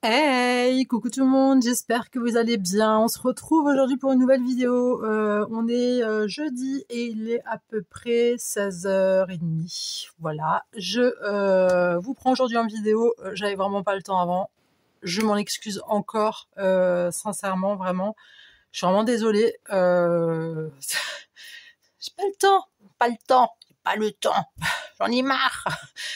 Hey, coucou tout le monde, j'espère que vous allez bien. On se retrouve aujourd'hui pour une nouvelle vidéo. On est jeudi et il est à peu près 16h30. Voilà, je vous prends aujourd'hui en vidéo. J'avais vraiment pas le temps avant. Je m'en excuse encore, sincèrement, vraiment. Je suis vraiment désolée. J'ai pas le temps, pas le temps. J'en ai marre.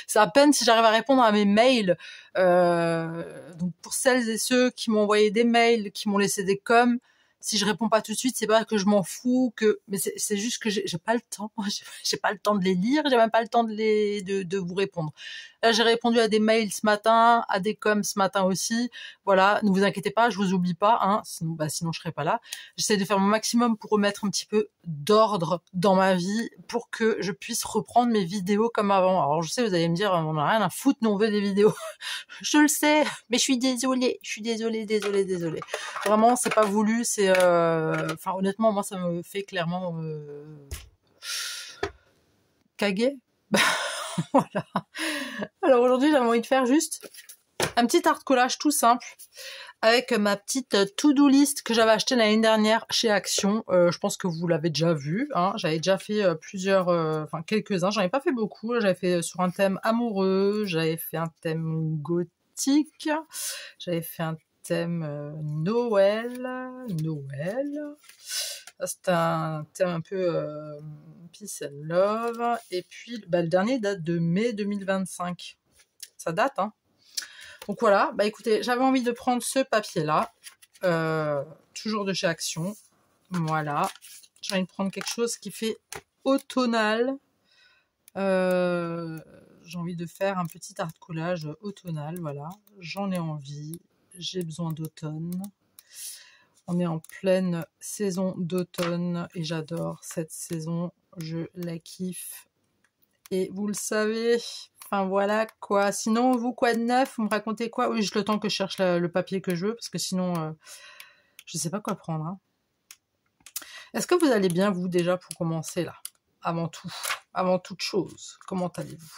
C'est à peine si j'arrive à répondre à mes mails. Donc pour celles et ceux qui m'ont envoyé des mails, qui m'ont laissé des coms, si je réponds pas tout de suite, c'est pas que je m'en fous, mais c'est juste que j'ai pas le temps. J'ai pas le temps de les lire, j'ai même pas le temps de vous répondre. Là, j'ai répondu à des mails ce matin, à des coms ce matin aussi. Voilà, ne vous inquiétez pas, je vous oublie pas, hein. Sinon je serais pas là. J'essaie de faire mon maximum pour remettre un petit peu d'ordre dans ma vie pour que je puisse reprendre mes vidéos comme avant. Alors je sais, vous allez me dire, on a rien à foutre, nous on veut des vidéos. Je le sais, mais je suis désolée. Vraiment, c'est pas voulu, c'est... Enfin, honnêtement, moi, ça me fait clairement... caguer. Voilà. Alors aujourd'hui, j'avais envie de faire juste un petit art collage tout simple avec ma petite to-do list que j'avais achetée l'année dernière chez Action. Je pense que vous l'avez déjà vu, hein. J'avais déjà fait quelques-uns. J'en ai pas fait beaucoup. J'avais fait sur un thème amoureux, j'avais fait un thème gothique, j'avais fait un thème Noël. C'est un thème un peu peace and love. Et puis le dernier date de mai 2025. Ça date, hein. Donc voilà, écoutez, j'avais envie de prendre ce papier-là, toujours de chez Action. Voilà, j'ai envie de prendre quelque chose qui fait automnal. J'ai envie de faire un petit art collage automnal, voilà. J'en ai envie, j'ai besoin d'automne. On est en pleine saison d'automne et j'adore cette saison, je la kiffe. Et vous le savez, enfin voilà quoi. Sinon, vous, quoi de neuf? Vous me racontez quoi? Oui, juste le temps que je cherche le papier que je veux, parce que sinon, je sais pas quoi prendre, hein. Est-ce que vous allez bien, vous, déjà, pour commencer, là? Avant toute chose, comment allez-vous?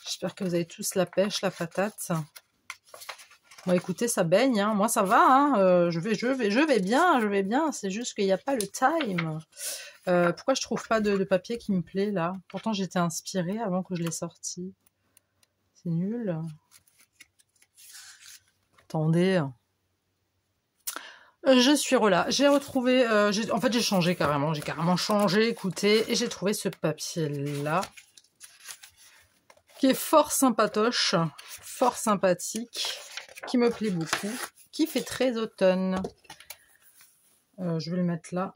J'espère que vous avez tous la pêche, la patate. Bon, écoutez, ça baigne, hein. Moi ça va, hein. Je vais bien, c'est juste qu'il n'y a pas le time. Pourquoi je trouve pas de papier qui me plaît, là? Pourtant, j'étais inspirée avant que je l'ai sorti. C'est nul. Attendez. Je suis relâ. J'ai retrouvé... en fait, j'ai changé carrément. J'ai carrément changé, écoutez, et j'ai trouvé ce papier-là, qui est fort sympatoche, fort sympathique, qui me plaît beaucoup, qui fait très automne. Je vais le mettre là.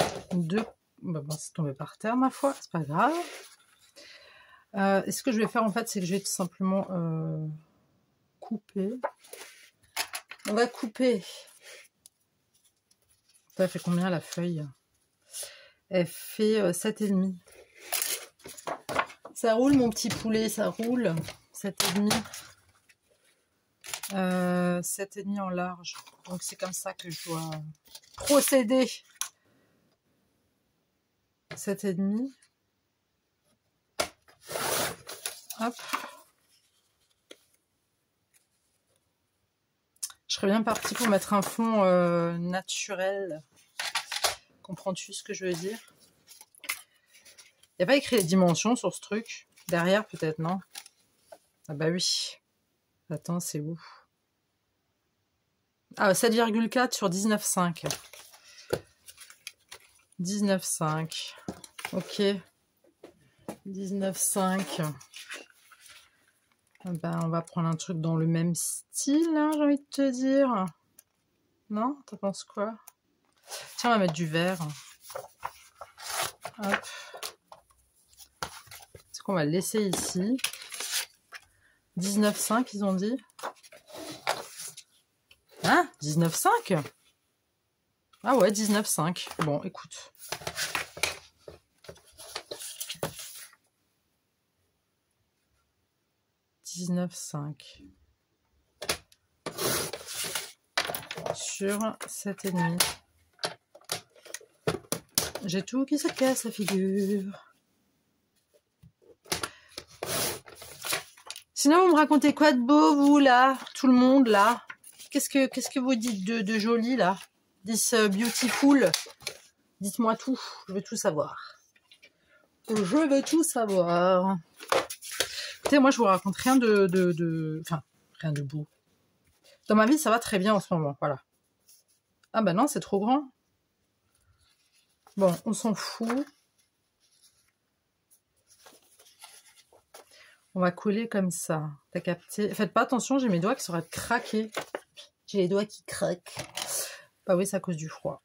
Bon, c'est tombé par terre, ma foi, c'est pas grave. Et ce que je vais faire, en fait, c'est que je vais tout simplement couper. On va couper. Ça fait combien la feuille? Elle fait 7,5. Ça roule, mon petit poulet, ça roule. 7,5. 7,5 en large. Donc c'est comme ça que je dois procéder. 7,5. Hop. Je serais bien partie pour mettre un fond naturel. Comprends-tu ce que je veux dire? Il n'y a pas écrit les dimensions sur ce truc. Derrière, peut-être, non? Ah bah oui. Attends, c'est où? Ah, 7,4 sur 19,5. 19,5. Ok. 19,5. Ben, on va prendre un truc dans le même style, hein, j'ai envie de te dire. Non? T'en penses quoi? Tiens, on va mettre du vert. Hop. Est-ce qu'on va le laisser ici? 19,5, ils ont dit. Hein? 19,5? Ah ouais, 19,5. Bon, écoute. Sur 7,5. J'ai tout qui se casse la figure. Sinon, vous me racontez quoi de beau, vous, là? tout le monde là. Qu'est-ce que vous dites de joli là? This beautiful. Dites-moi tout. Je veux tout savoir. Je veux tout savoir. Écoutez, moi je vous raconte rien enfin, rien de beau. Dans ma vie, ça va très bien en ce moment. Voilà. Ah bah non, c'est trop grand. Bon, on s'en fout. On va coller comme ça. T'as capté? Faites pas attention, j'ai mes doigts qui seraient craqués. J'ai les doigts qui craquent. Bah oui, c'est à cause du froid.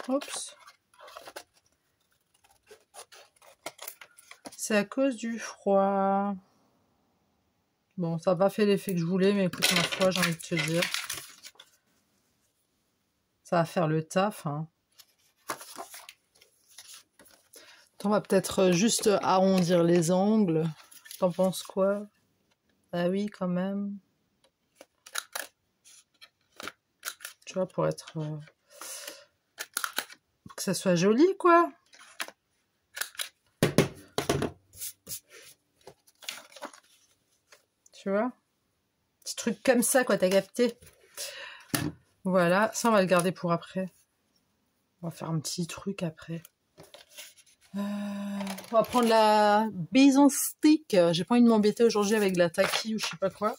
Oups. C'est à cause du froid. Bon, ça n'a pas fait l'effet que je voulais, mais écoute, ma foi, j'ai envie de te dire. Ça va faire le taf, hein. On va peut-être juste arrondir les angles. T'en penses quoi? Ah oui, quand même. Tu vois, pour être... que ça soit joli, quoi. Tu vois? Petit truc comme ça, quoi, t'as capté? Voilà, ça, on va le garder pour après. On va faire un petit truc après. On va prendre la bison stick. J'ai pas envie de m'embêter aujourd'hui avec de la taquille ou je sais pas quoi.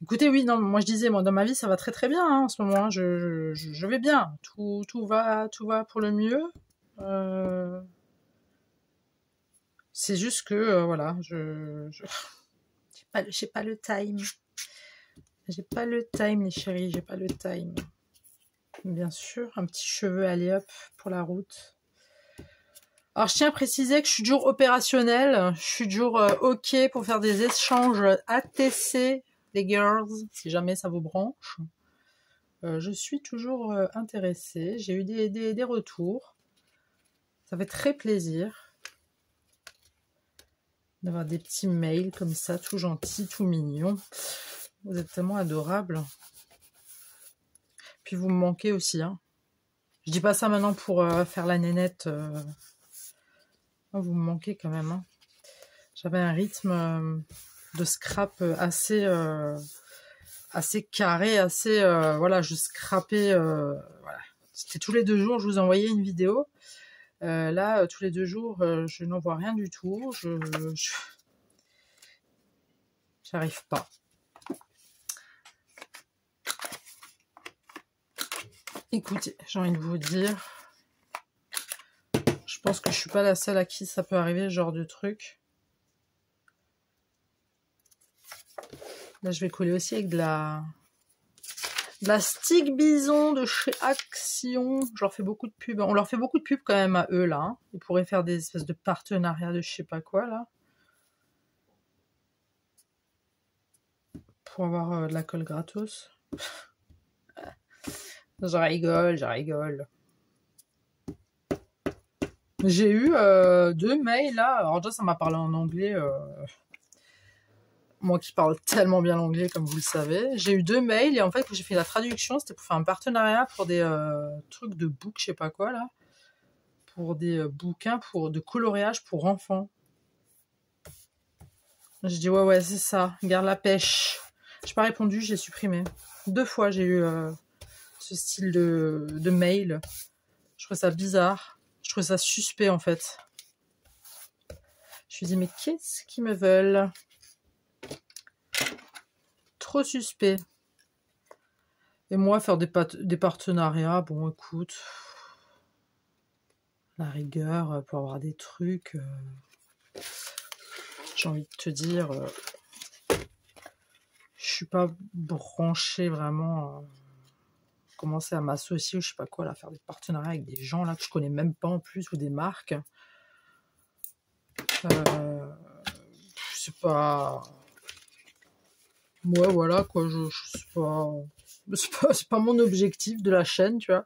Écoutez, oui, non, moi je disais, moi dans ma vie ça va très très bien hein, en ce moment. Hein, je vais bien. Tout va pour le mieux. C'est juste que voilà, j'ai pas le time. J'ai pas le time, les chéris, j'ai pas le time. Bien sûr, un petit cheveu, allez hop, pour la route. Alors, je tiens à préciser que je suis toujours opérationnelle. Je suis toujours OK pour faire des échanges ATC, les girls, si jamais ça vous branche. Je suis toujours intéressée. J'ai eu des retours. Ça fait très plaisir d'avoir des petits mails comme ça, tout gentils, tout mignons. Vous êtes tellement adorables. Puis vous me manquez aussi. Hein. Je dis pas ça maintenant pour faire la nénette. Vous me manquez quand même. Hein. J'avais un rythme de scrap assez carré, assez... voilà, je scrapais... voilà. C'était tous les 2 jours, je vous envoyais une vidéo. Là, tous les 2 jours, je n'en vois rien du tout. J'arrive pas. Écoutez, j'ai envie de vous dire, je pense que je suis pas la seule à qui ça peut arriver, ce genre de truc. Là, je vais coller aussi avec de la stick bison de chez Action. Je leur fais beaucoup de pubs. On leur fait beaucoup de pubs quand même à eux, là. Hein. Ils pourraient faire des espèces de partenariats de je sais pas quoi, là. Pour avoir de la colle gratos. Je rigole. J'ai eu 2 mails là. Alors déjà ça m'a parlé en anglais. Moi qui parle tellement bien l'anglais comme vous le savez. J'ai eu 2 mails et en fait quand j'ai fait la traduction c'était pour faire un partenariat pour des trucs de book, je sais pas quoi là. Pour des bouquins de coloriage pour enfants. J'ai dit ouais c'est ça. Garde la pêche. J'ai pas répondu, j'ai supprimé. 2 fois j'ai eu... ce style de mail. Je trouvais ça bizarre. Je trouvais ça suspect en fait. Je me dis mais qu'est-ce qu'ils me veulent? Trop suspect. Et moi faire des partenariats, bon écoute, la rigueur pour avoir des trucs, j'ai envie de te dire, je suis pas branchée vraiment. Commencer à m'associer ou je sais pas quoi, là, faire des partenariats avec des gens là que je connais même pas en plus ou des marques. C'est pas... Moi, voilà, quoi, je sais pas... C'est pas mon objectif de la chaîne, tu vois.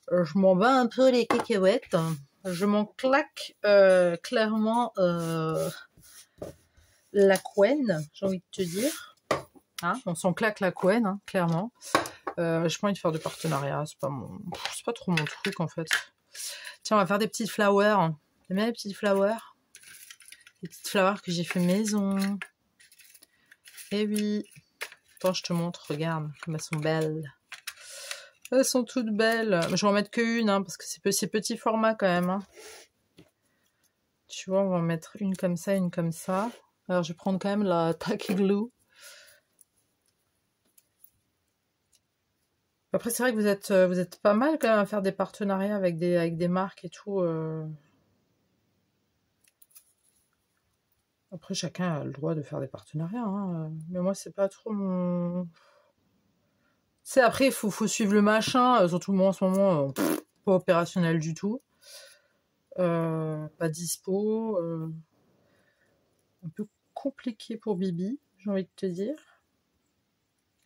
Je m'en bats un peu les cacahuètes. Je m'en claque clairement la couenne, j'ai envie de te dire. Hein, on s'en claque la couenne, hein, clairement. J'ai pas envie de faire de partenariat, c'est pas trop mon truc en fait. Tiens, on va faire des petites flowers. T'aimes bien les petites flowers? Des petites fleurs que j'ai fait maison. Eh oui. Attends, je te montre, regarde, comme elles sont belles. Elles sont toutes belles. Je vais en mettre qu'une, hein, parce que c'est petit format quand même. Hein. Tu vois, on va en mettre une comme ça, une comme ça. Alors, je vais prendre quand même la Tacky Glue. Après, c'est vrai que vous êtes pas mal quand même à faire des partenariats avec des marques et tout. Après, chacun a le droit de faire des partenariats. Hein. Mais moi, c'est pas trop mon... Tu sais, après, il faut suivre le machin. Surtout moi, en ce moment, pas opérationnel du tout. Pas dispo. Un peu compliqué pour Bibi, j'ai envie de te dire.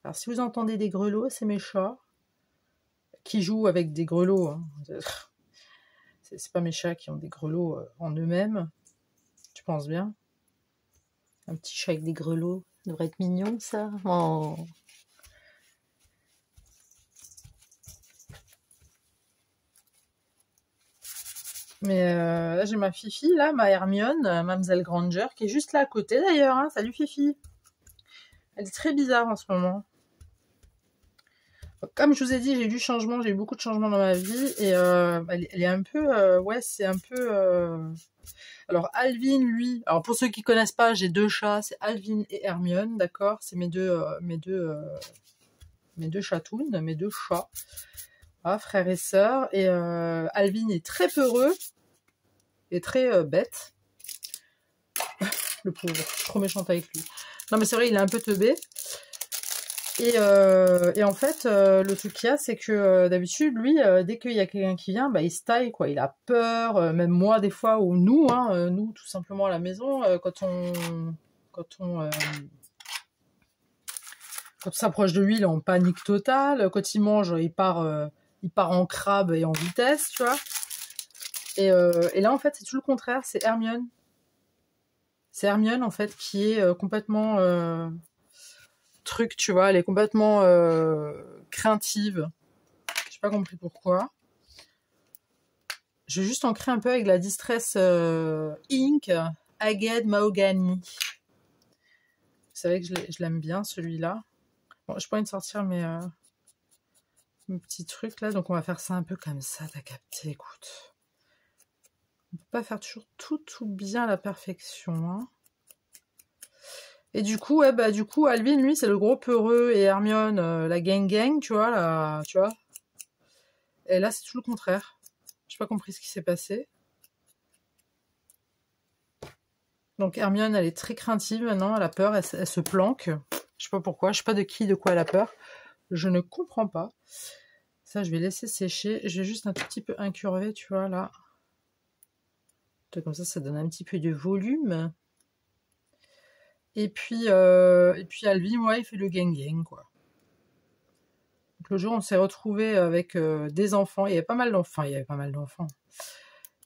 Alors, si vous entendez des grelots, c'est mes chats qui jouent avec des grelots. Hein. C'est pas mes chats qui ont des grelots en eux-mêmes. Tu penses bien? Un petit chat avec des grelots, ça devrait être mignon, ça. Oh. Mais là, j'ai ma Fifi, là, ma Hermione, Mademoiselle Granger, qui est juste là à côté d'ailleurs. Hein. Salut Fifi. Elle est très bizarre en ce moment. Comme je vous ai dit, j'ai eu du changement, j'ai eu beaucoup de changements dans ma vie. Et elle est un peu... ouais, c'est un peu... Alors Alvin, lui... Alors pour ceux qui connaissent pas, j'ai deux chats. C'est Alvin et Hermione, d'accord? C'est mes deux chatounes, mes deux chats. Voilà, frères et sœurs. Et Alvin est très peureux. Et très bête. Le pauvre, je suis trop méchante avec lui. Non mais c'est vrai, il est un peu teubé. Et en fait, le truc qu'il y a, c'est que d'habitude, lui, dès qu'il y a quelqu'un qui vient, bah, il se taille, quoi. Il a peur, même moi des fois, ou nous, hein, nous, tout simplement à la maison, quand on s'approche de lui, il est en panique totale. Quand il mange, il part en crabe et en vitesse, tu vois. Et là, en fait, c'est tout le contraire. C'est Hermione. C'est Hermione, en fait, qui est complètement... truc, tu vois, elle est complètement craintive. J'ai pas compris pourquoi. Je vais juste ancrer un peu avec la Distress Ink Agate Mahogany. Vous savez que je l'aime bien, celui-là. Bon, je pourrais sortir mes petits trucs, là. Donc, on va faire ça un peu comme ça, t'as capté, écoute. On peut pas faire toujours tout bien à la perfection, hein. Et du coup, ouais, bah, Alvin, lui, c'est le gros peureux, et Hermione, la gang, tu vois, là, tu vois. Et là, c'est tout le contraire. J'ai pas compris ce qui s'est passé. Donc, Hermione, elle est très craintive maintenant, elle a peur, elle se planque. Je sais pas pourquoi, je sais pas de quoi elle a peur. Je ne comprends pas. Ça, je vais laisser sécher. Je vais juste un tout petit peu incurver, tu vois, là. Comme ça donne un petit peu de volume. Et puis Alvin, ouais, il fait le gang, quoi. Donc, le jour, on s'est retrouvés avec des enfants. Il y avait pas mal d'enfants.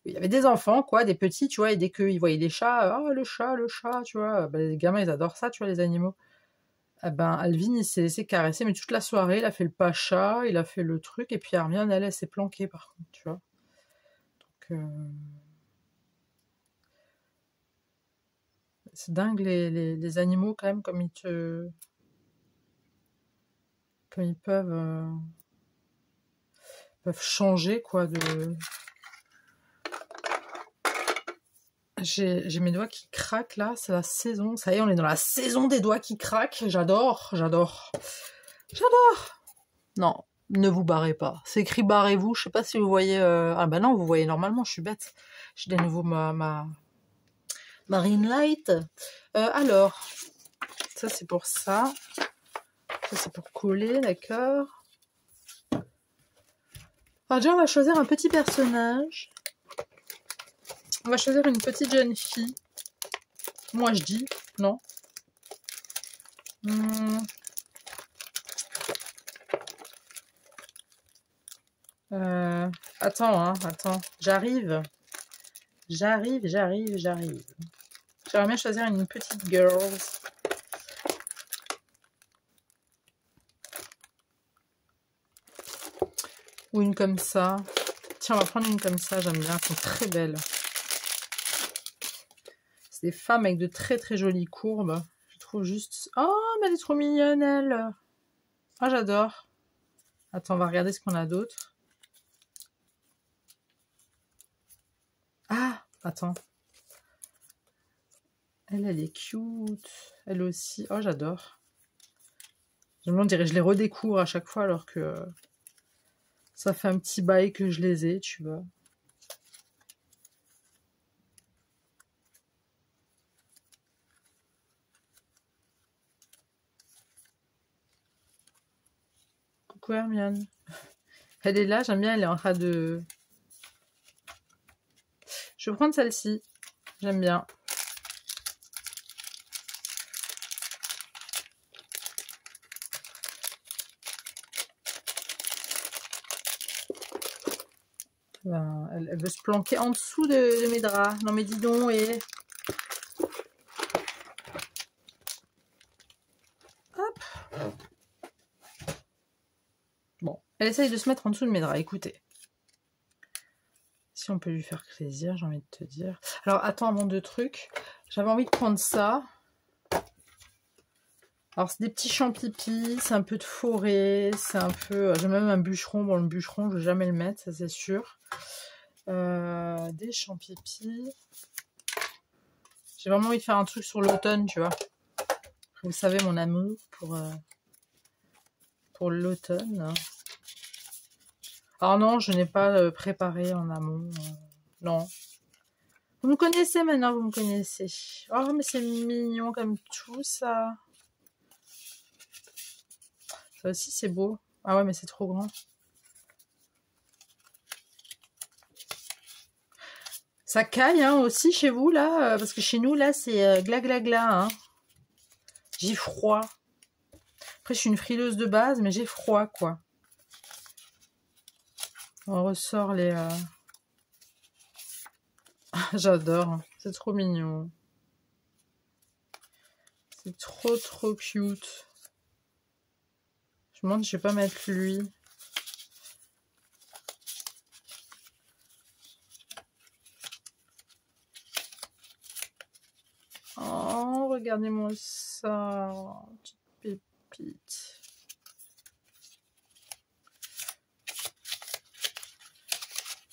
Il y avait des enfants, quoi, des petits, tu vois, et dès qu'ils voyaient les chats, oh, le chat, tu vois, ben, les gamins, ils adorent ça, tu vois, les animaux. Eh ben, Alvin, il s'est laissé caresser, mais toute la soirée, il a fait le pacha, il a fait le truc, et puis Hermione, elle s'est planquée, par contre, tu vois. Donc, c'est dingue, les animaux, quand même, comme ils peuvent changer, quoi, de... J'ai mes doigts qui craquent, là, c'est la saison. Ça y est, on est dans la saison des doigts qui craquent. J'adore. Non, ne vous barrez pas. C'est écrit barrez-vous. Je sais pas si vous voyez... Ah bah non, vous voyez normalement, je suis bête. J'ai de nouveau ma Marine Light. Alors, ça c'est pour ça. Ça c'est pour coller, d'accord. Alors déjà, on va choisir un petit personnage. On va choisir une petite jeune fille. Moi, je dis, non. Attends. J'arrive. J'arrive. J'aimerais bien choisir une petite girl. Ou une comme ça. Tiens, on va prendre une comme ça, j'aime bien. Elles sont très belles. C'est C'est des femmes avec de très très jolies courbes. Je trouve juste... Oh, mais elle est trop mignonne, elle. Ah, j'adore. Attends, on va regarder ce qu'on a d'autre. Ah, attends. Elle est cute. Elle aussi. Oh, j'adore. Je me dirais, je les redécouvre à chaque fois alors que ça fait un petit bail que je les ai, tu vois. Coucou Hermione. Elle est là, j'aime bien, elle est en train de... Je vais prendre celle-ci. J'aime bien. Ben, elle veut se planquer en dessous de mes draps. Non mais dis donc, et... Hop. Bon, elle essaye de se mettre en dessous de mes draps, écoutez. Si on peut lui faire plaisir, j'ai envie de te dire. Alors, attends, avant deux trucs. J'avais envie de prendre ça. Alors, c'est des petits champs-pipi, c'est un peu de forêt, c'est un peu... J'ai même un bûcheron. Bon, le bûcheron, je vais jamais le mettre, ça c'est sûr. Des champs-pipi. J'ai vraiment envie de faire un truc sur l'automne, tu vois. Vous savez, mon amour pour l'automne. Alors non, je n'ai pas préparé en amont. Non. Vous me connaissez maintenant, vous me connaissez. Oh, mais c'est mignon comme tout, ça. Ça aussi, c'est beau. Ah ouais, mais c'est trop grand. Ça caille hein, aussi chez vous, là. Parce que chez nous, là, c'est gla gla gla. Hein. J'ai froid. Après, je suis une frileuse de base, mais j'ai froid, quoi. On ressort les... J'adore. C'est trop mignon. C'est trop, trop cute. Je me demande si je vais pas mettre lui. Oh, regardez-moi ça. Petite pépite.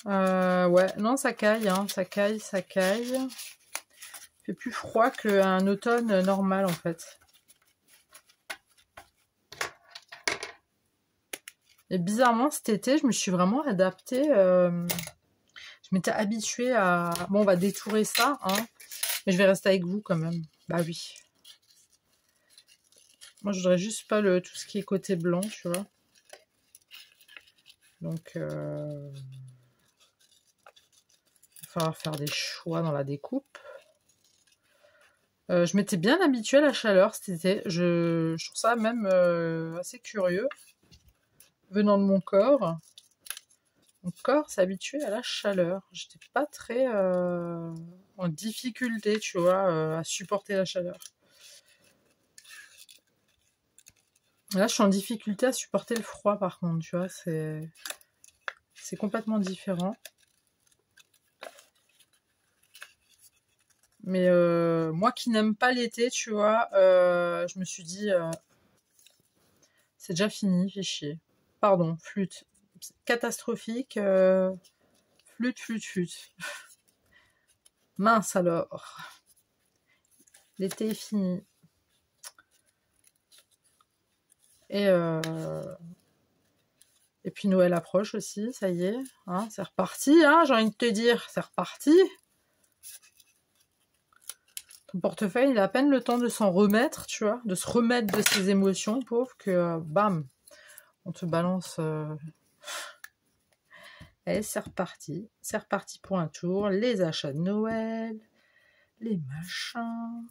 Ouais, non, ça caille, hein. Ça caille, ça caille. Il fait plus froid qu'un automne normal, en fait. Et bizarrement, cet été, je me suis vraiment adaptée. Je m'étais habituée à... Bon, on va détourer ça, hein. Mais je vais rester avec vous, quand même. Bah oui. Moi, je voudrais juste pas tout ce qui est côté blanc, tu vois. Donc, il va falloir faire des choix dans la découpe. Je m'étais bien habituée à la chaleur cet été. Je trouve ça même assez curieux. Venant de mon corps. Mon corps s'est habitué à la chaleur. J'étais pas très en difficulté, tu vois, à supporter la chaleur. Là, je suis en difficulté à supporter le froid, par contre, tu vois, c'est complètement différent. Mais moi qui n'aime pas l'été, tu vois, je me suis dit, c'est déjà fini, j'ai chier. Pardon, flûte. Catastrophique. Flûte, flûte, flûte. Mince alors. L'été est fini. Et puis Noël approche aussi, ça y est. Hein, c'est reparti, hein, j'ai envie de te dire. C'est reparti. Ton portefeuille, il a à peine le temps de s'en remettre, tu vois, de se remettre de ses émotions, pauvre, que bam, on te balance. Et c'est reparti. C'est reparti pour un tour. Les achats de Noël, les machins.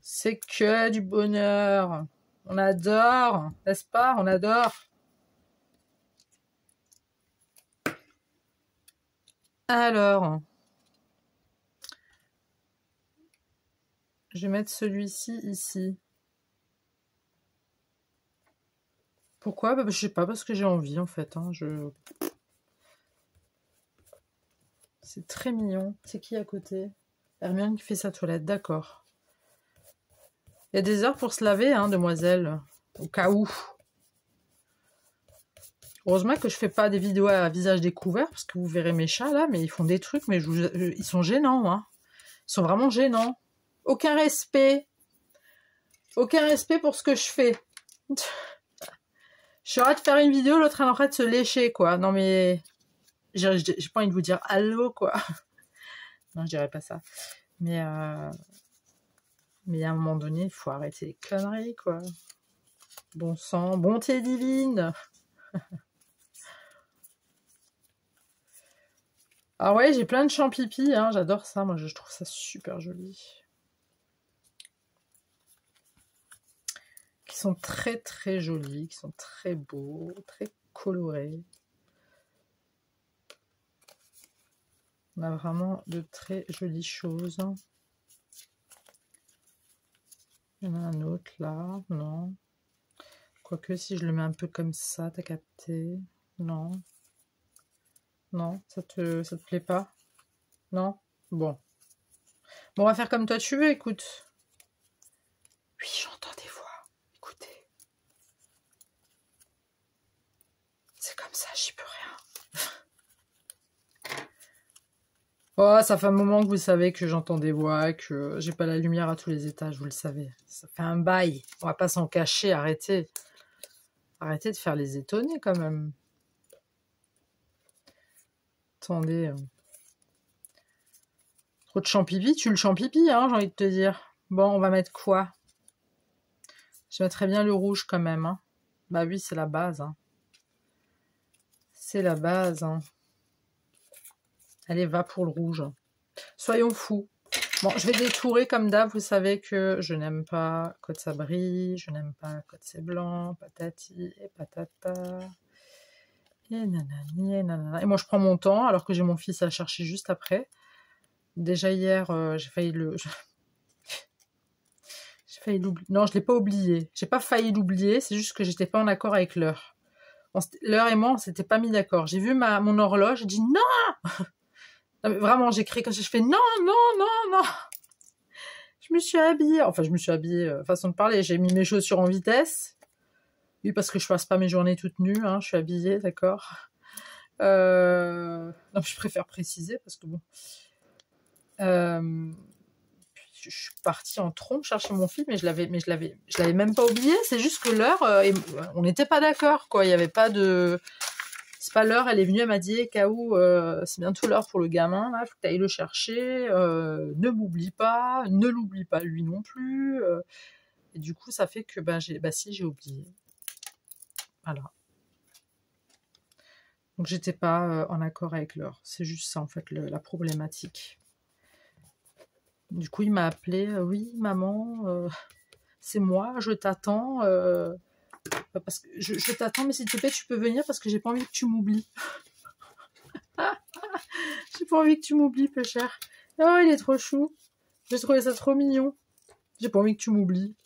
C'est que du bonheur. On adore, n'est-ce pas? On adore. Alors, je vais mettre celui-ci ici. Pourquoi? Bah, je sais pas, parce que j'ai envie en fait. Hein. C'est très mignon. C'est qui à côté? Hermione qui fait sa toilette, d'accord. Il y a des heures pour se laver, hein, demoiselle. Au cas où. Heureusement que je fais pas des vidéos à visage découvert, parce que vous verrez mes chats, là, mais ils font des trucs, mais ils sont gênants, hein. Ils sont vraiment gênants. Aucun respect. Aucun respect pour ce que je fais. Je suis en train de faire une vidéo, l'autre elle est en train de se lécher, quoi. Non, mais... J'ai pas envie de vous dire allô, quoi. Non, je dirais pas ça. Mais à un moment donné, il faut arrêter les conneries, quoi. Bon sang, bonté divine. Ah ouais, j'ai plein de champs pipi, hein. J'adore ça, moi je trouve ça super joli. Qui sont très très jolis, qui sont très beaux, très colorés. On a vraiment de très jolies choses. Il y en a un autre là, non. Quoique si je le mets un peu comme ça, t'as capté? Non. Non, ça te plaît pas? Non? Bon. Bon, on va faire comme toi tu veux, écoute. Oui, j'entends des voix. Écoutez. C'est comme ça, j'y peux rien. Oh, ça fait un moment que vous savez que j'entends des voix, que j'ai pas la lumière à tous les étages, vous le savez. Ça fait un bail. On va pas s'en cacher, arrêtez. Arrêtez de faire les étonnés quand même. Attendez. Trop de champipi, tu le champipi, hein, j'ai envie de te dire. Bon, on va mettre quoi? Je mettrais bien le rouge quand même. Hein. Bah oui, c'est la base. Hein. C'est la base. Hein. Allez, va pour le rouge. Soyons fous. Bon, je vais détourer comme d'hab. Vous savez que je n'aime pas quand ça brille. Je n'aime pas quand c'est blanc. Patati et patata. Et nanani et nanana. Et moi, je prends mon temps alors que j'ai mon fils à chercher juste après. Déjà hier, j'ai failli le... J'ai failli l'oublier. Non, je l'ai pas oublié. J'ai pas failli l'oublier. C'est juste que j'étais pas en accord avec l'heure. L'heure et moi, on s'était pas mis d'accord. J'ai vu mon horloge. J'ai dit non. Non mais vraiment, j'ai crié quand je fais non, non, non, non. Je me suis habillée. Enfin, je me suis habillée, façon de parler. J'ai mis mes chaussures en vitesse. Oui, parce que je passe pas mes journées toutes nues. Hein. Je suis habillée, d'accord. Non, je préfère préciser parce que bon. Je suis partie en trompe chercher mon film, mais je l'avais même pas oublié. C'est juste que l'heure, on n'était pas d'accord, quoi. Il y avait pas de, c'est pas l'heure. Elle est venue, elle m'a dit, Kaou, c'est bientôt l'heure pour le gamin, là, faut que t'ailles le chercher. Ne m'oublie pas, ne l'oublie pas lui non plus. Et du coup, ça fait que j'ai oublié. Voilà. Donc j'étais pas en accord avec l'heure. C'est juste ça en fait la problématique. Du coup, il m'a appelé, oui, maman, c'est moi, je t'attends. Parce que je t'attends, mais s'il te plaît, tu peux venir parce que j'ai pas envie que tu m'oublies. J'ai pas envie que tu m'oublies, peu cher. Oh, il est trop chou. J'ai trouvé ça trop mignon. J'ai pas envie que tu m'oublies.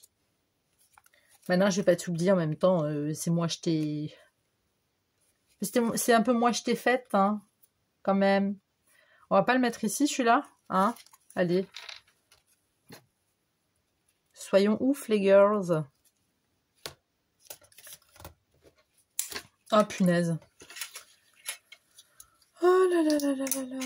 Maintenant, je vais pas t'oublier en même temps. C'est moi, je t'ai... C'est un peu moi, je t'ai faite, hein, quand même. On va pas le mettre ici, celui-là, hein. Allez. Soyons ouf, les girls. Oh, punaise. Oh là là là là là là.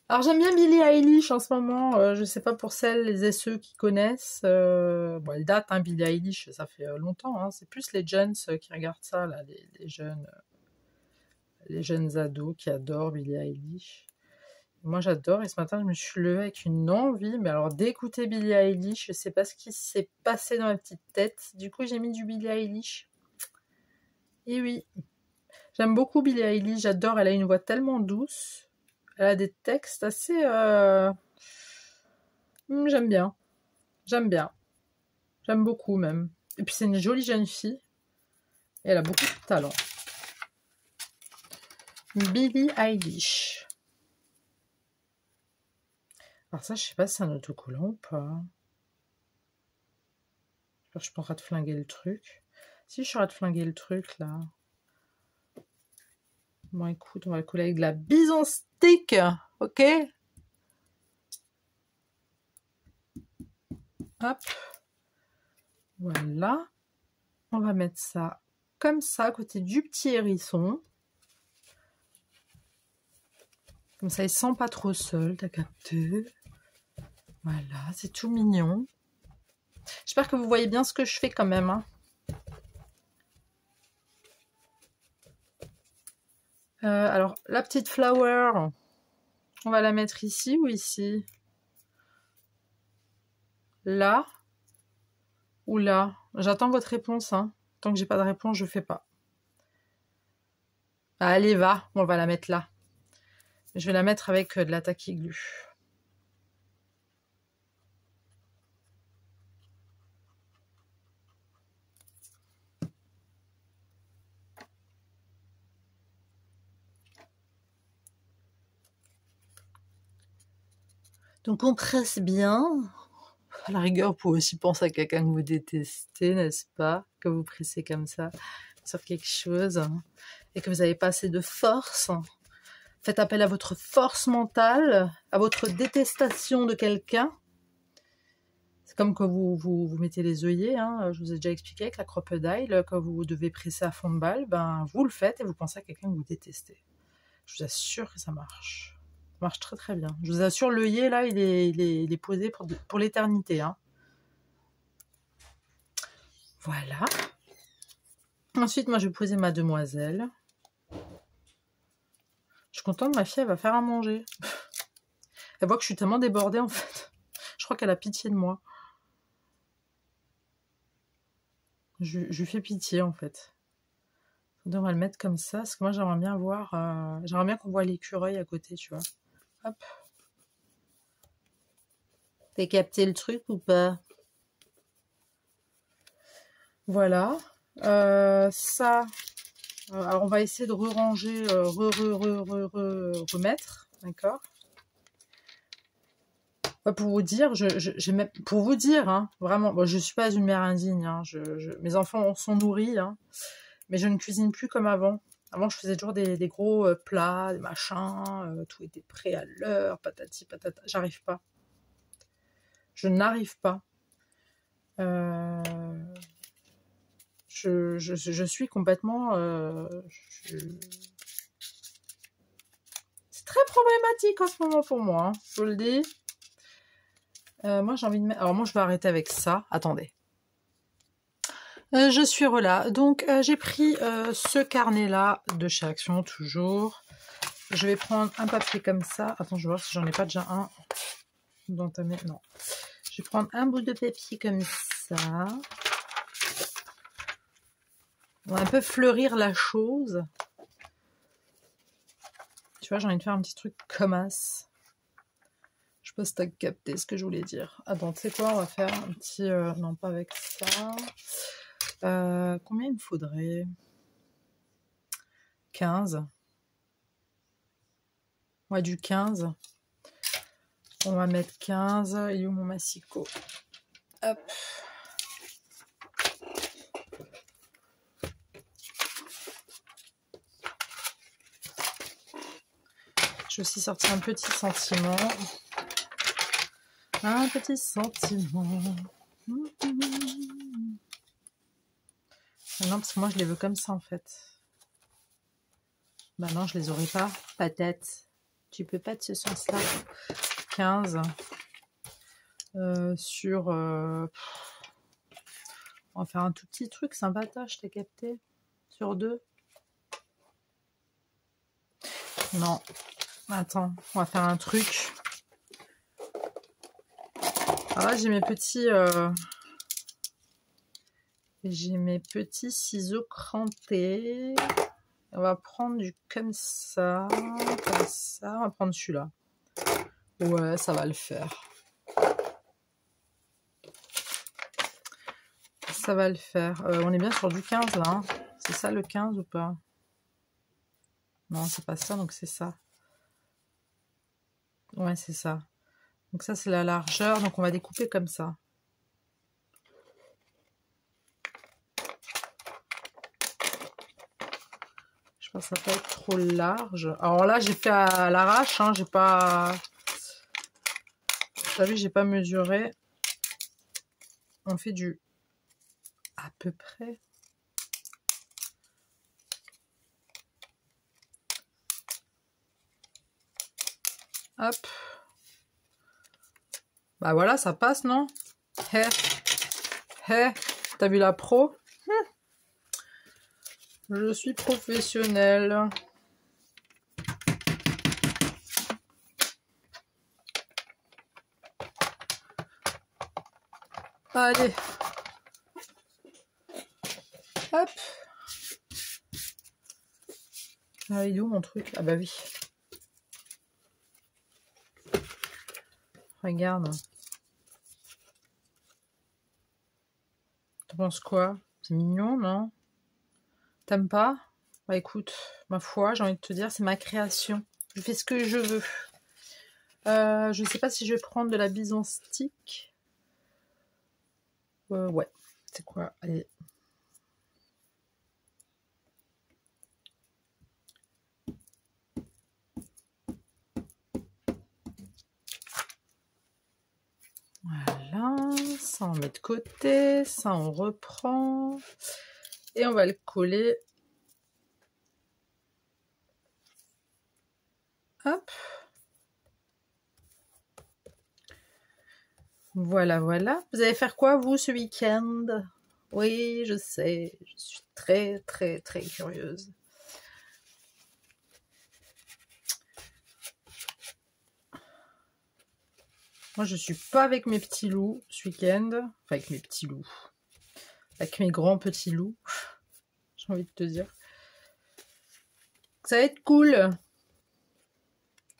Alors j'aime bien Billie Eilish en ce moment, je sais pas pour celles et ceux qui connaissent, bon elle date, hein, Billie Eilish, ça fait longtemps, hein. C'est plus les jeunes qui regardent ça, là, les jeunes ados qui adorent Billie Eilish. Moi j'adore, et ce matin je me suis levée avec une envie, mais alors d'écouter Billie Eilish, je sais pas ce qui s'est passé dans ma petite tête, du coup j'ai mis du Billie Eilish. Et oui, j'aime beaucoup Billie Eilish, j'adore, elle a une voix tellement douce. Elle a des textes assez... j'aime bien. J'aime bien. J'aime beaucoup même. Et puis c'est une jolie jeune fille. Et elle a beaucoup de talent. Billie Eilish. Alors ça, je sais pas si c'est un autocollant ou pas. Je suis pas en train de flinguer le truc. Si je serais de flinguer le truc, là. Bon, écoute, on va le coller avec de la bison stick, ok? Hop. Voilà. On va mettre ça comme ça, à côté du petit hérisson. Comme ça, il sent pas trop seul, t'as capté? Voilà, c'est tout mignon. J'espère que vous voyez bien ce que je fais quand même, hein. Alors, la petite flower, on va la mettre ici ou ici? Là ou là? J'attends votre réponse, hein. Tant que j'ai pas de réponse, je fais pas. Allez, va, on va la mettre là. Je vais la mettre avec de la tacky glue. Donc on presse bien. À la rigueur, vous pouvez aussi penser à quelqu'un que vous détestez, n'est-ce pas? Que vous pressez comme ça sur quelque chose et que vous n'avez pas assez de force. Faites appel à votre force mentale, à votre détestation de quelqu'un. C'est comme que vous mettez les œillets, hein. Je vous ai déjà expliqué avec la crocodile, quand vous devez presser à fond de balle, ben vous le faites et vous pensez à quelqu'un que vous détestez. Je vous assure que ça marche. Ça marche très très bien. Je vous assure, l'œillet là, il est posé pour l'éternité, hein. Voilà. Ensuite, moi, je vais poser ma demoiselle. Je suis contente, ma fille, elle va faire à manger. Elle voit que je suis tellement débordée, en fait. Je crois qu'elle a pitié de moi. Je lui fais pitié, en fait. Donc, on va le mettre comme ça, parce que moi, j'aimerais bien voir... j'aimerais bien qu'on voit l'écureuil à côté, tu vois. Hop. T'as capté le truc ou pas? Voilà. Ça... alors, on va essayer de re-ranger, remettre, d'accord? Pour vous dire, pour vous dire, hein, vraiment, bon, je suis pas une mère indigne, hein, mes enfants sont nourris, hein, mais je ne cuisine plus comme avant. Avant, je faisais toujours des gros plats, des machins, tout était prêt à l'heure, patati patata. J'arrive pas. Je n'arrive pas. Je suis complètement... C'est très problématique en ce moment pour moi, hein, je vous le dis. Moi, j'ai envie de mettre... Alors, moi, je vais arrêter avec ça. Attendez. Je suis relâ. Donc, j'ai pris ce carnet-là de chez Action, toujours. Je vais prendre un papier comme ça. Attends, je vais voir si j'en ai pas déjà un. Non. Je vais prendre un bout de papier comme ça. On va un peu fleurir la chose. Tu vois, j'ai envie de faire un petit truc comme ça. Je sais pas si t'as capté ce que je voulais dire. Attends, tu sais quoi, on va faire un petit... non, pas avec ça. Combien il me faudrait? 15. Ouais, du 15. On va mettre 15. Il est où mon massicot? Hop. Je vais aussi sortir un petit sentiment. Un petit sentiment. Non, parce que moi, je les veux comme ça, en fait. Bah non, je les aurais pas. Patate. Tu peux pas de ce sens-là. 15. Sur... on va faire un tout petit truc sympatoche, t'as capté? Sur 2. Non. Attends, on va faire un truc. Alors là, j'ai mes petits... j'ai mes petits ciseaux crantés. On va prendre du comme ça, comme ça. On va prendre celui-là. Ouais, ça va le faire. Ça va le faire. On est bien sur du 15 là. Hein. C'est ça le 15 ou pas? Non, c'est pas ça, donc c'est ça. Ouais, c'est ça. Donc ça, c'est la largeur. Donc on va découper comme ça. Ça peut être trop large. Alors là, j'ai fait à l'arrache, hein, j'ai pas... Vous savez, j'ai pas mesuré. On fait du... à peu près. Hop. Bah voilà, ça passe, non? Hé. Hé. T'as vu la pro? Je suis professionnelle. Allez. Hop. Ah, il est où mon truc? Ah bah oui. Regarde. T'en penses quoi? C'est mignon, non? T'aimes pas? Bah écoute, ma foi, j'ai envie de te dire, c'est ma création. Je fais ce que je veux. Je sais pas si je vais prendre de la bise en stick. Ouais. C'est quoi? Allez. Voilà. Ça, on met de côté. Ça, on reprend. Et on va le coller. Hop. Voilà, voilà. Vous allez faire quoi, vous, ce week-end? Oui, je sais. Je suis très, très, très curieuse. Moi, je suis pas avec mes petits loups ce week-end. Enfin, avec mes petits loups. Avec mes grands petits loups. J'ai envie de te dire. Ça va être cool.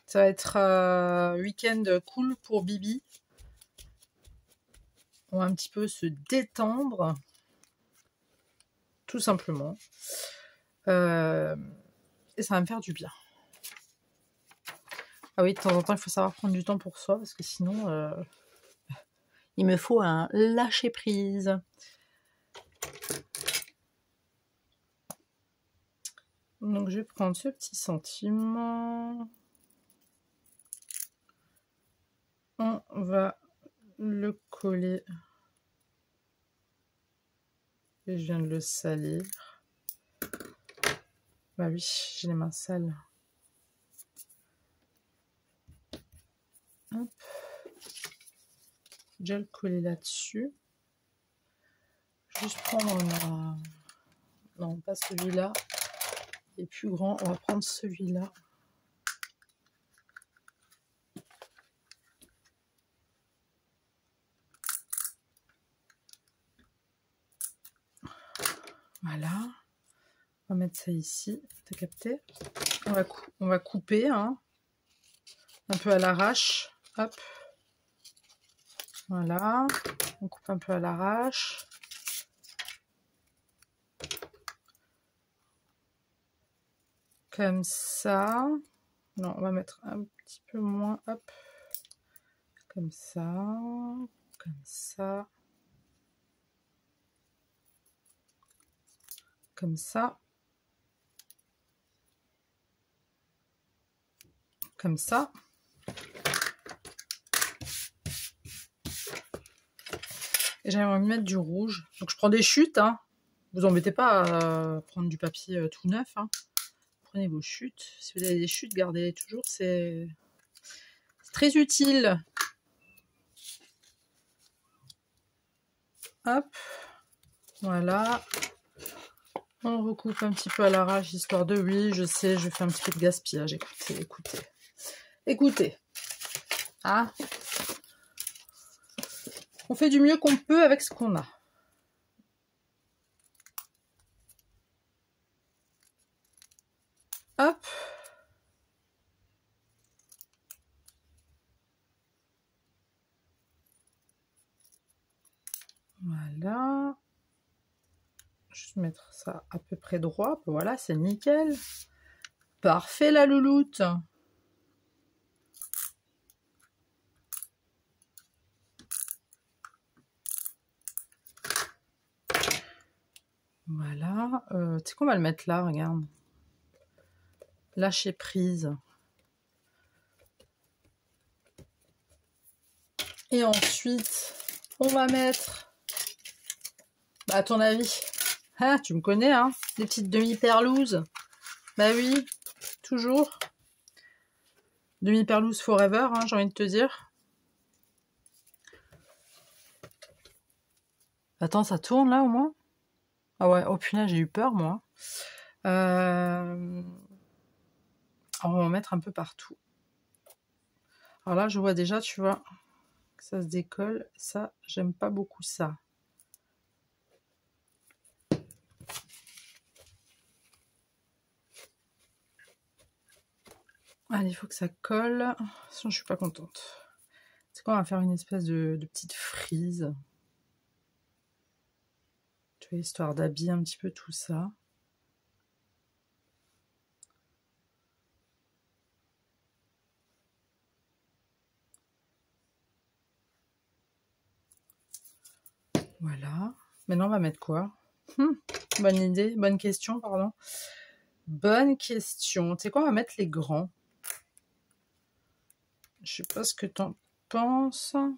Ça va être un week-end cool pour Bibi. On va un petit peu se détendre. Tout simplement. Et ça va me faire du bien. Ah oui, de temps en temps, il faut savoir prendre du temps pour soi, parce que sinon, il me faut un lâcher-prise. Donc, je vais prendre ce petit centime. On va le coller. Et je viens de le salir. Bah oui, j'ai les mains sales. Hop. Déjà le coller là-dessus. Juste prendre la... Non, pas celui-là. Il est plus grand. On va prendre celui-là. Voilà. On va mettre ça ici. T'as capté? On va couper, hein, un peu à l'arrache. Hop. Voilà. On coupe un peu à l'arrache. Comme ça. Non, on va mettre un petit peu moins. Hop. Comme ça. Comme ça. Comme ça. Comme ça. Et j'aimerais mettre du rouge. Donc je prends des chutes, hein. Vous embêtez pas à prendre du papier tout neuf, hein. Prenez vos chutes. Si vous avez des chutes, gardez-les toujours. C'est très utile. Hop. Voilà. On recoupe un petit peu à l'arrache, histoire de... Oui, je sais, je fais un petit peu de gaspillage. Écoutez, écoutez. Écoutez. Ah. On fait du mieux qu'on peut avec ce qu'on a. Hop. Voilà. Juste mettre ça à peu près droit. Voilà, c'est nickel. Parfait la louloute. Voilà. Tu sais qu'on va le mettre là, regarde. Lâcher prise. Et ensuite, on va mettre... Bah, à ton avis, hein, tu me connais, hein, des petites demi-perlouses. Bah oui, toujours. Demi-perlouse forever, hein, j'ai envie de te dire. Attends, ça tourne là au moins? Ah ouais, oh punaise, j'ai eu peur moi. On va en mettre un peu partout. Alors là, je vois déjà, tu vois, que ça se décolle. Ça, j'aime pas beaucoup ça. Allez, il faut que ça colle. Sinon, je suis pas contente. C'est quoi, on va faire une espèce de petite frise. Tu vois, histoire d'habiller un petit peu tout ça. Voilà. Maintenant, on va mettre quoi? Bonne idée, bonne question, pardon. Bonne question. Tu sais quoi, on va mettre les grands. Je sais pas ce que t'en penses. On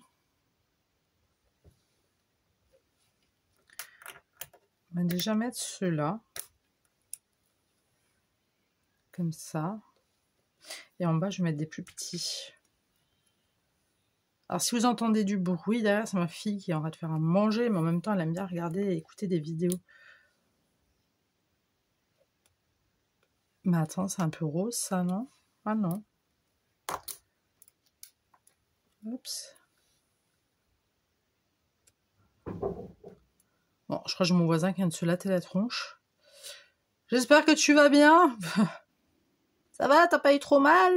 va déjà mettre ceux-là. Comme ça. Et en bas, je vais mettre des plus petits. Alors, si vous entendez du bruit derrière, c'est ma fille qui est en train de faire à manger, mais en même temps, elle aime bien regarder et écouter des vidéos. Mais attends, c'est un peu rose, ça, non? Ah non. Oups. Bon, je crois que j'ai mon voisin qui vient de se latter la tronche. J'espère que tu vas bien. Ça va, t'as pas eu trop mal?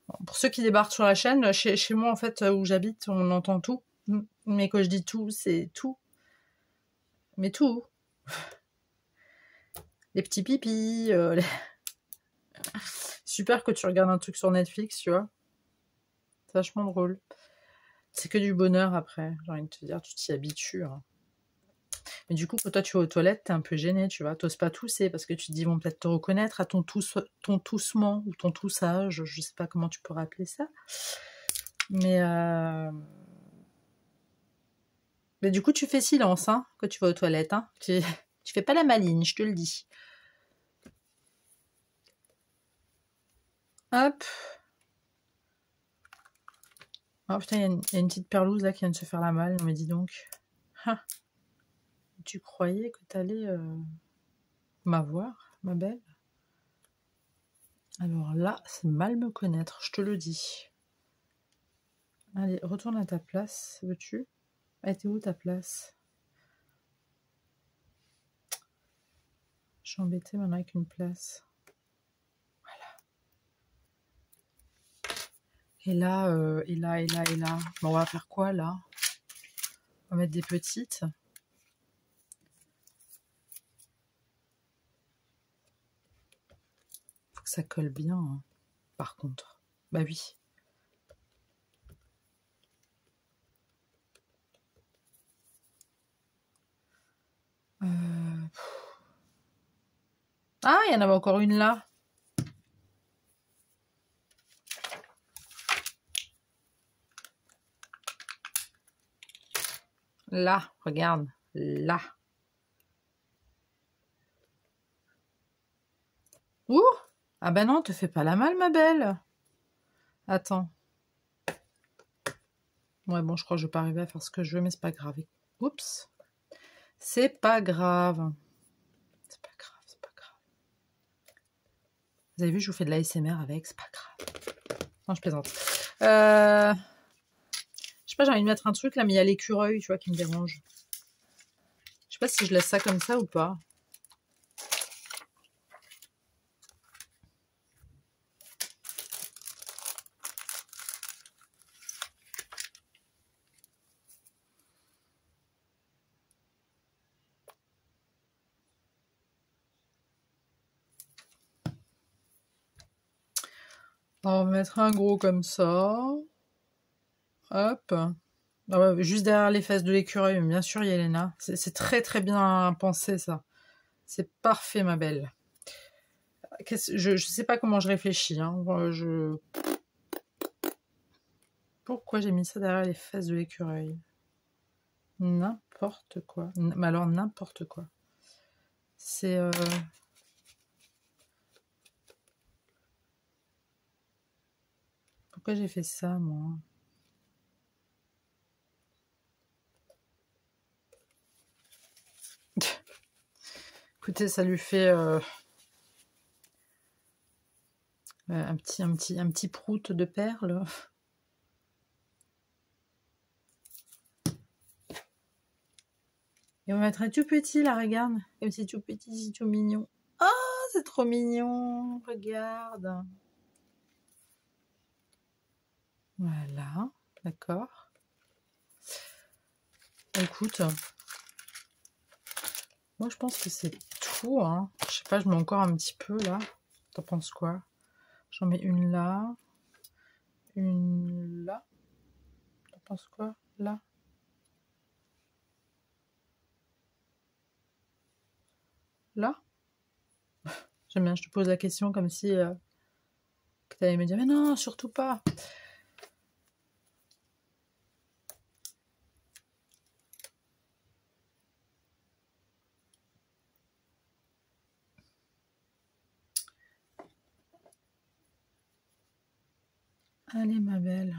Bon, pour ceux qui débarquent sur la chaîne, chez moi, en fait, où j'habite, on entend tout. Mais quand je dis tout, c'est tout. Mais tout. Les petits pipis. Super que tu regardes un truc sur Netflix, tu vois. C'est vachement drôle. C'est que du bonheur après, j'ai envie de te dire, tu t'y habitues. Hein. Mais du coup, quand toi tu vas aux toilettes, t'es un peu gêné, tu vois. T'oses pas tousser parce que tu te dis, ils vont peut-être te reconnaître à ton toussement ou ton toussage, je sais pas comment tu pourrais appeler ça. Mais du coup, tu fais silence hein, quand tu vas aux toilettes. Hein. Tu fais pas la maligne, je te le dis. Hop. Oh putain, il y a une petite perlouse là qui vient de se faire la malle. Non mais dis donc. Ah. Tu croyais que t'allais m'avoir, ma belle? Alors là, c'est mal me connaître, je te le dis. Allez, retourne à ta place, veux-tu? Elle était où ta place? Je suis embêtée maintenant avec une place. Voilà. Et là. Bon, on va faire quoi là? On va mettre des petites. Faut que ça colle bien, hein, par contre. Bah oui. Ah, il y en avait encore une là. Là, regarde. Là. Ouh! Ah bah non, te fais pas la malle, ma belle. Attends. Ouais, bon, je crois que je vais pas arriver à faire ce que je veux, mais c'est pas grave. Oups. C'est pas grave. C'est pas grave, c'est pas grave. Vous avez vu, je vous fais de l'ASMR avec, c'est pas grave. Non, je plaisante. Je sais pas, j'ai envie de mettre un truc là, mais il y a l'écureuil, tu vois, qui me dérange. Je sais pas si je laisse ça comme ça ou pas. On va mettre un gros comme ça. Hop. Ah ouais, juste derrière les fesses de l'écureuil, bien sûr, Yelena. C'est très très bien pensé ça. C'est parfait, ma belle. Je sais pas comment je réfléchis. Hein. Pourquoi j'ai mis ça derrière les fesses de l'écureuil? N'importe quoi. Mais alors, n'importe quoi. C'est... Pourquoi j'ai fait ça, moi? Écoutez, ça lui fait un petit prout de perles. Et on va mettre un tout petit, là, regarde. Comme c'est tout petit, c'est tout mignon. Ah, c'est trop mignon. Regarde. Voilà, d'accord. Écoute, moi je pense que c'est tout. Hein. Je sais pas, je mets encore un petit peu là. T'en penses quoi? J'en mets une là. Une là. T'en penses quoi? Là. Là. J'aime bien, je te pose la question comme si que t'allais me dire, mais non, surtout pas. Allez, ma belle.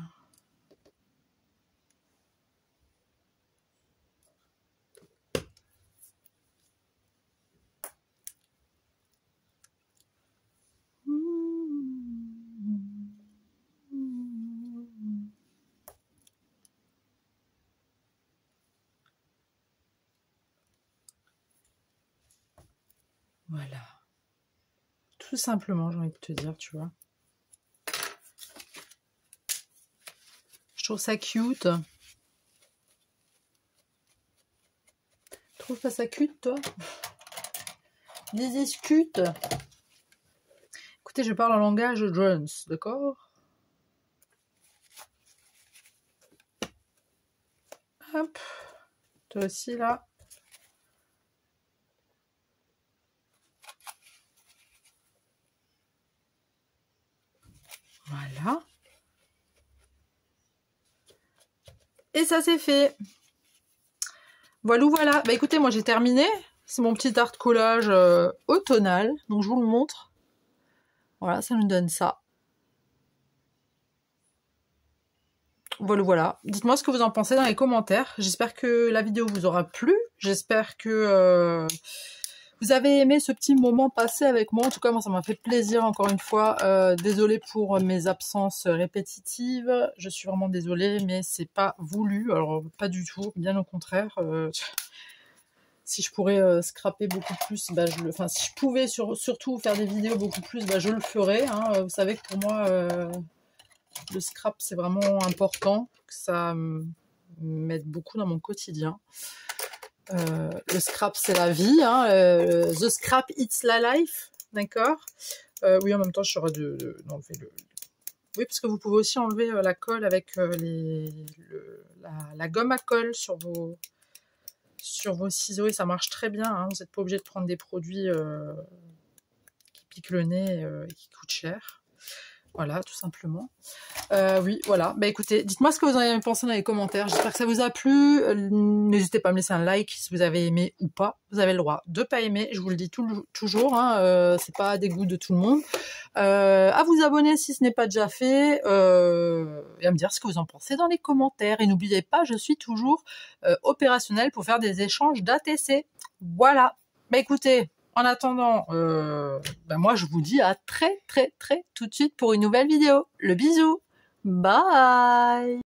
Voilà. Tout simplement, j'ai envie de te dire, tu vois. Je trouve ça cute. Tu trouves pas ça cute, toi? Des cute. Écoutez, je parle en langage Jones, d'accord? Hop. Toi aussi, là. Voilà. Et ça, c'est fait. Voilà, voilà. Bah écoutez, moi, j'ai terminé. C'est mon petit art collage automnal. Donc, je vous le montre. Voilà, ça nous donne ça. Voilà, voilà. Dites-moi ce que vous en pensez dans les commentaires. J'espère que la vidéo vous aura plu. J'espère que vous avez aimé ce petit moment passé avec moi. En tout cas, moi, ça m'a fait plaisir, encore une fois. Désolée pour mes absences répétitives. Je suis vraiment désolée, mais c'est pas voulu. Alors, pas du tout. Bien au contraire. Si je pourrais scraper beaucoup plus, bah, enfin, si je pouvais surtout faire des vidéos beaucoup plus, bah, je le ferais. Hein. Vous savez que pour moi... le scrap, c'est vraiment important, que ça m'aide beaucoup dans mon quotidien. Le scrap, c'est la vie. Hein. The scrap, it's la life. D'accord. Oui, en même temps, je serais d'enlever le... Oui, parce que vous pouvez aussi enlever la colle avec la gomme à colle sur vos ciseaux. Et ça marche très bien. Hein. Vous n'êtes pas obligé de prendre des produits qui piquent le nez et qui coûtent cher. Voilà, tout simplement. Oui, voilà. Bah écoutez, dites-moi ce que vous en avez pensé dans les commentaires. J'espère que ça vous a plu. N'hésitez pas à me laisser un like si vous avez aimé ou pas. Vous avez le droit de pas aimer. Je vous le dis toujours. Hein, c'est pas des goûts de tout le monde. À vous abonner si ce n'est pas déjà fait. Et à me dire ce que vous en pensez dans les commentaires. Et n'oubliez pas, je suis toujours opérationnelle pour faire des échanges d'ATC. Voilà. Bah écoutez... En attendant, moi je vous dis à très tout de suite pour une nouvelle vidéo. Le bisou. Bye.